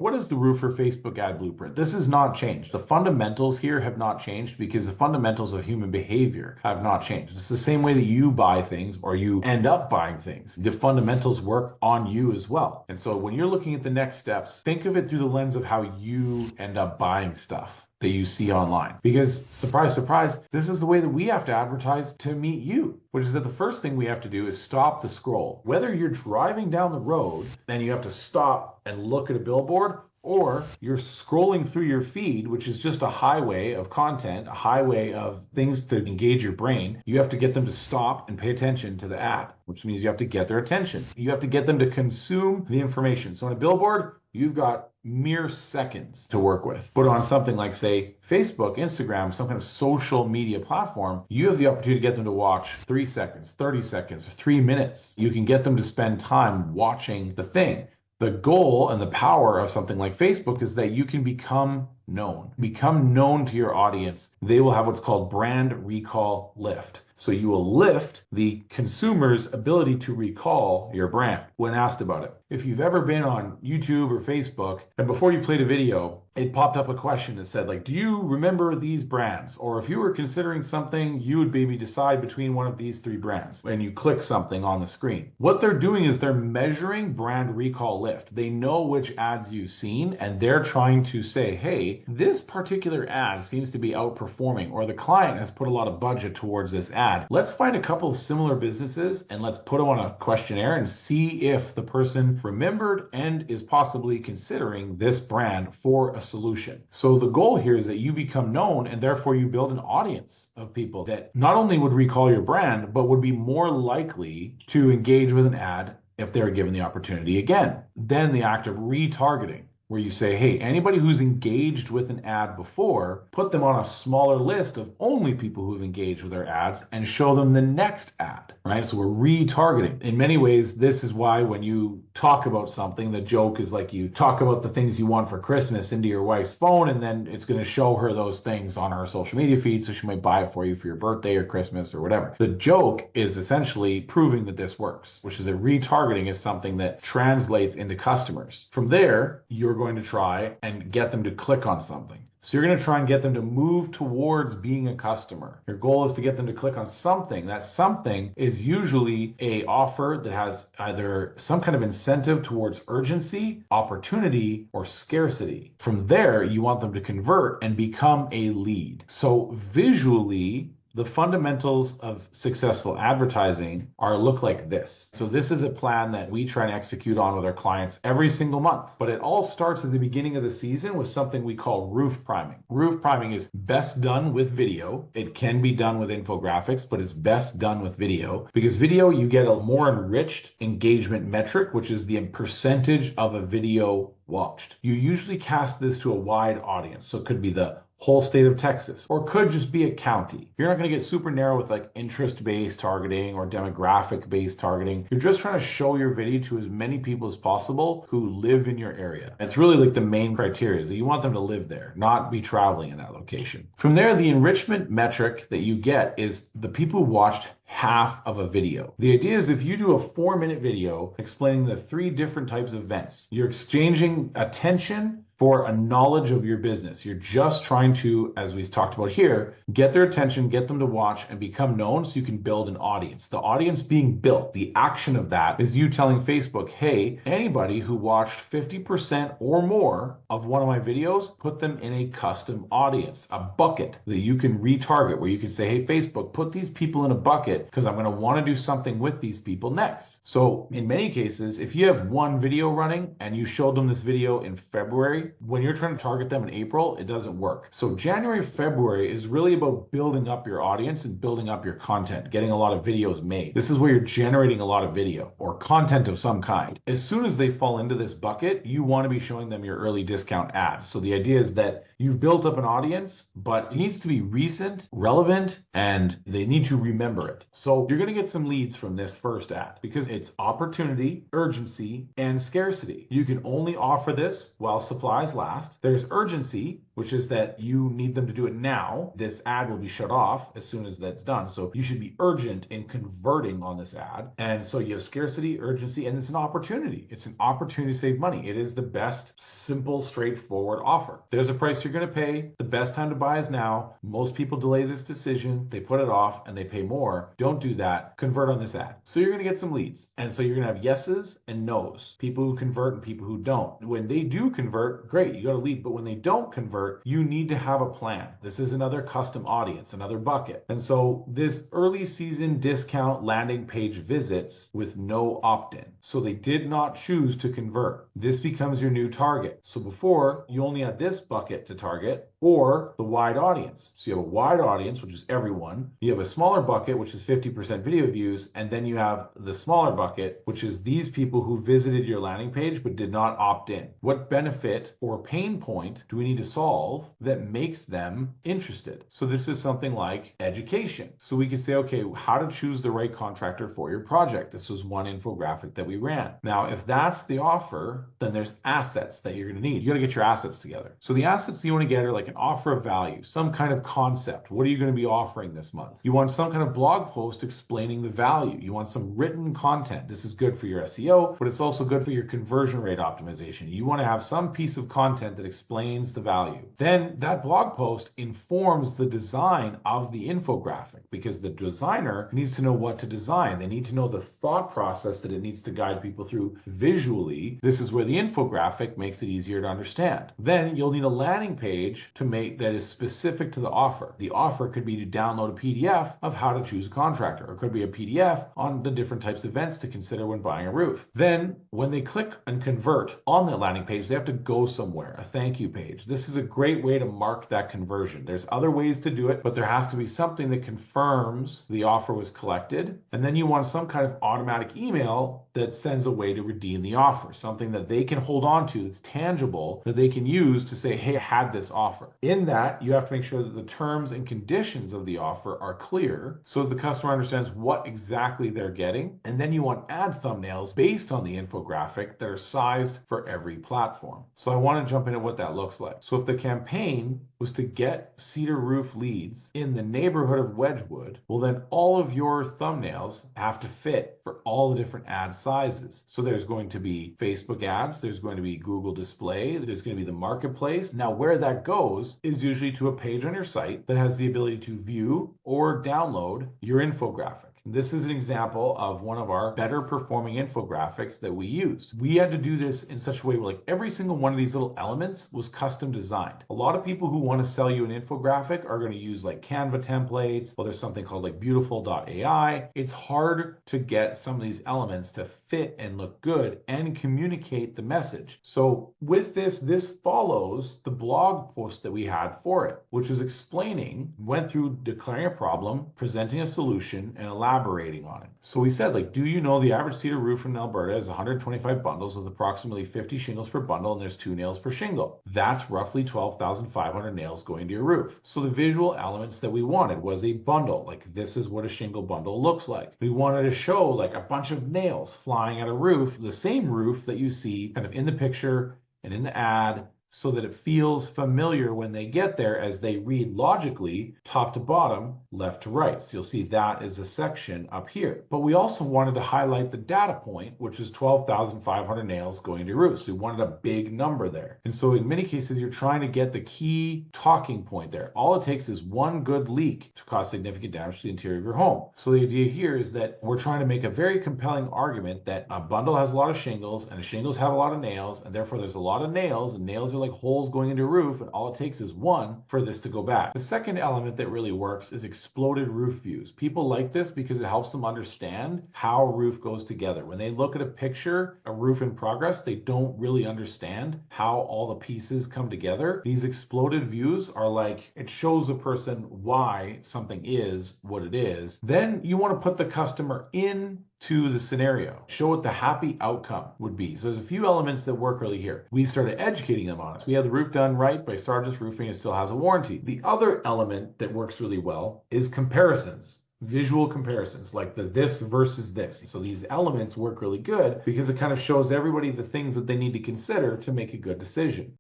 what is the Roofer Facebook ad blueprint? This has not changed. The fundamentals here have not changed because the fundamentals of human behavior have not changed. It's the same way that you buy things or you end up buying things. The fundamentals work on you as well. And so when you're looking at the next steps, think of it through the lens of how you end up buying stuff that you see online. Because surprise, surprise, this is the way that we have to advertise to meet you, which is that the first thing we have to do is stop the scroll. Whether you're driving down the road and you have to stop and look at a billboard, or you're scrolling through your feed, which is just a highway of content, a highway of things to engage your brain, you have to get them to stop and pay attention to the ad, which means you have to get their attention. You have to get them to consume the information. So on a billboard, you've got mere seconds to work with. But on something like, say, Facebook, Instagram, some kind of social media platform, you have the opportunity to get them to watch 3 seconds, 30 seconds, or 3 minutes. You can get them to spend time watching the thing. The goal and the power of something like Facebook is that you can become known to your audience. They will have what's called brand recall lift. So you will lift the consumer's ability to recall your brand when asked about it. If you've ever been on YouTube or Facebook and before you played a video, it popped up a question that said, like, do you remember these brands? Or if you were considering something, you would maybe decide between one of these 3 brands. And you click something on the screen. What they're doing is they're measuring brand recall lift. They know which ads you've seen and they're trying to say, hey, this particular ad seems to be outperforming, or the client has put a lot of budget towards this ad. Let's find a couple of similar businesses and let's put them on a questionnaire and see if the person remembered and is possibly considering this brand for a solution. So the goal here is that you become known and therefore you build an audience of people that not only would recall your brand, but would be more likely to engage with an ad if they're given the opportunity again. Then the act of retargeting, where you say, hey, anybody who's engaged with an ad before, put them on a smaller list of only people who've engaged with our ads and show them the next ad, right? So we're retargeting. In many ways, this is why when you talk about something, the joke is like you talk about the things you want for Christmas into your wife's phone, and then it's going to show her those things on her social media feed, so she might buy it for you for your birthday or Christmas or whatever. The joke is essentially proving that this works, which is that retargeting is something that translates into customers. From there, you're going to try and get them to click on something. So you're going to try and get them to move towards being a customer. Your goal is to get them to click on something. That something is usually an offer that has either some kind of incentive towards urgency, opportunity, or scarcity. From there, you want them to convert and become a lead. So visually, the fundamentals of successful advertising look like this. So this is a plan that we try and execute on with our clients every single month. But it all starts at the beginning of the season with something we call roof priming. Roof priming is best done with video. It can be done with infographics, but it's best done with video because video, you get a more enriched engagement metric, which is the percentage of a video watched. You usually cast this to a wide audience. So it could be the whole state of Texas, or could just be a county. You're not going to get super narrow with like interest-based targeting or demographic-based targeting. You're just trying to show your video to as many people as possible who live in your area. And it's really like the main criteria is that you want them to live there, not be traveling in that location. From there, the enrichment metric that you get is the people who watched half of a video. The idea is if you do a 4-minute video explaining the 3 different types of events, you're exchanging attention for a knowledge of your business. You're just trying to, as we've talked about here, get their attention, get them to watch and become known so you can build an audience. The audience being built, the action of that is you telling Facebook, hey, anybody who watched 50% or more of one of my videos, put them in a custom audience, a bucket that you can retarget where you can say, hey, Facebook, put these people in a bucket because I'm going to want to do something with these people next. So in many cases, if you have one video running and you showed them this video in February, when you're trying to target them in April, it doesn't work. So January, February is really about building up your audience and building up your content, getting a lot of videos made. This is where you're generating a lot of video or content of some kind. As soon as they fall into this bucket, you want to be showing them your early discount ads. So the idea is that you've built up an audience, but it needs to be recent, relevant, and they need to remember it. So you're going to get some leads from this first ad because it's opportunity, urgency, and scarcity. You can only offer this while supply buys last. There's urgency, which is that you need them to do it now. This ad will be shut off as soon as that's done. So you should be urgent in converting on this ad. And so you have scarcity, urgency, and it's an opportunity. It's an opportunity to save money. It is the best, simple, straightforward offer. There's a price you're going to pay. The best time to buy is now. Most people delay this decision. They put it off and they pay more. Don't do that. Convert on this ad. So you're going to get some leads. And so you're going to have yeses and nos, people who convert and people who don't. When they do convert, great, you got a lead. But when they don't convert, you need to have a plan. This is another custom audience, another bucket. And so this early season discount landing page visits with no opt-in. So they did not choose to convert. This becomes your new target. So before, you only had this bucket to target, or the wide audience. So you have a wide audience, which is everyone. You have a smaller bucket, which is 50% video views. And then you have the smaller bucket, which is these people who visited your landing page but did not opt in. What benefit or pain point do we need to solve that makes them interested? So this is something like education. So we could say, okay, how to choose the right contractor for your project. This was one infographic that we ran. Now, if that's the offer, then there's assets that you're going to need. You got to get your assets together. So the assets you want to get are like an offer of value, some kind of concept. What are you going to be offering this month? You want some kind of blog post explaining the value. You want some written content. This is good for your SEO, but it's also good for your conversion rate optimization. You want to have some piece of content that explains the value. Then that blog post informs the design of the infographic, because the designer needs to know what to design. They need to know the thought process that it needs to guide people through visually. This is where the infographic makes it easier to understand. Then you'll need a landing page to make that is specific to the offer. The offer could be to download a PDF of how to choose a contractor, or it could be a PDF on the different types of events to consider when buying a roof. Then when they click and convert on the landing page, they have to go somewhere, a thank you page. This is a great way to mark that conversion. There's other ways to do it, but there has to be something that confirms the offer was collected. And then you want some kind of automatic email that sends a way to redeem the offer, something that they can hold on to, that's tangible, that they can use to say, hey, I had this offer. In that, you have to make sure that the terms and conditions of the offer are clear so that the customer understands what exactly they're getting. And then you want ad thumbnails based on the infographic that are sized for every platform. So I want to jump into what that looks like. So if the campaign was to get Cedar Roof leads in the neighborhood of Wedgwood, well, then all of your thumbnails have to fit for all the different ad sizes. So there's going to be Facebook ads, there's going to be Google display, there's going to be the marketplace. Now, where that goes is usually to a page on your site that has the ability to view or download your infographic. This is an example of one of our better performing infographics that we used. We had to do this in such a way where like every single one of these little elements was custom designed. A lot of people who want to sell you an infographic are going to use like Canva templates. Well, there's something called like beautiful.ai. It's hard to get some of these elements to fit and look good and communicate the message. So with this follows the blog post that we had for it, which was explaining, went through declaring a problem, presenting a solution, and elaborating on it. So we said, like, do you know the average cedar roof in Alberta is 125 bundles with approximately 50 shingles per bundle, and there's 2 nails per shingle. That's roughly 12,500 nails going to your roof. So the visual elements that we wanted was a bundle. Like, this is what a shingle bundle looks like. We wanted to show like a bunch of nails flying at a roof, the same roof that you see kind of in the picture and in the ad, so that it feels familiar when they get there as they read logically, top to bottom, left to right. So you'll see that is a section up here. But we also wanted to highlight the data point, which is 12,500 nails going to your roof. So we wanted a big number there. And so in many cases, you're trying to get the key talking point there. All it takes is one good leak to cause significant damage to the interior of your home. So the idea here is that we're trying to make a very compelling argument that a bundle has a lot of shingles and shingles have a lot of nails, and therefore there's a lot of nails, and nails are like holes going into a roof, and all it takes is one for this to go back. The second element that really works is exploded roof views. People like this because it helps them understand how a roof goes together. When they look at a picture, a roof in progress, they don't really understand how all the pieces come together. These exploded views are like, it shows a person why something is what it is. Then you want to put the customer in to the scenario. Show what the happy outcome would be. So there's a few elements that work really here. We started educating them on it. So we had the roof done right by Sargent's Roofing. It still has a warranty. The other element that works really well is comparisons. Visual comparisons, like the this versus this. So these elements work really good because it kind of shows everybody the things that they need to consider to make a good decision.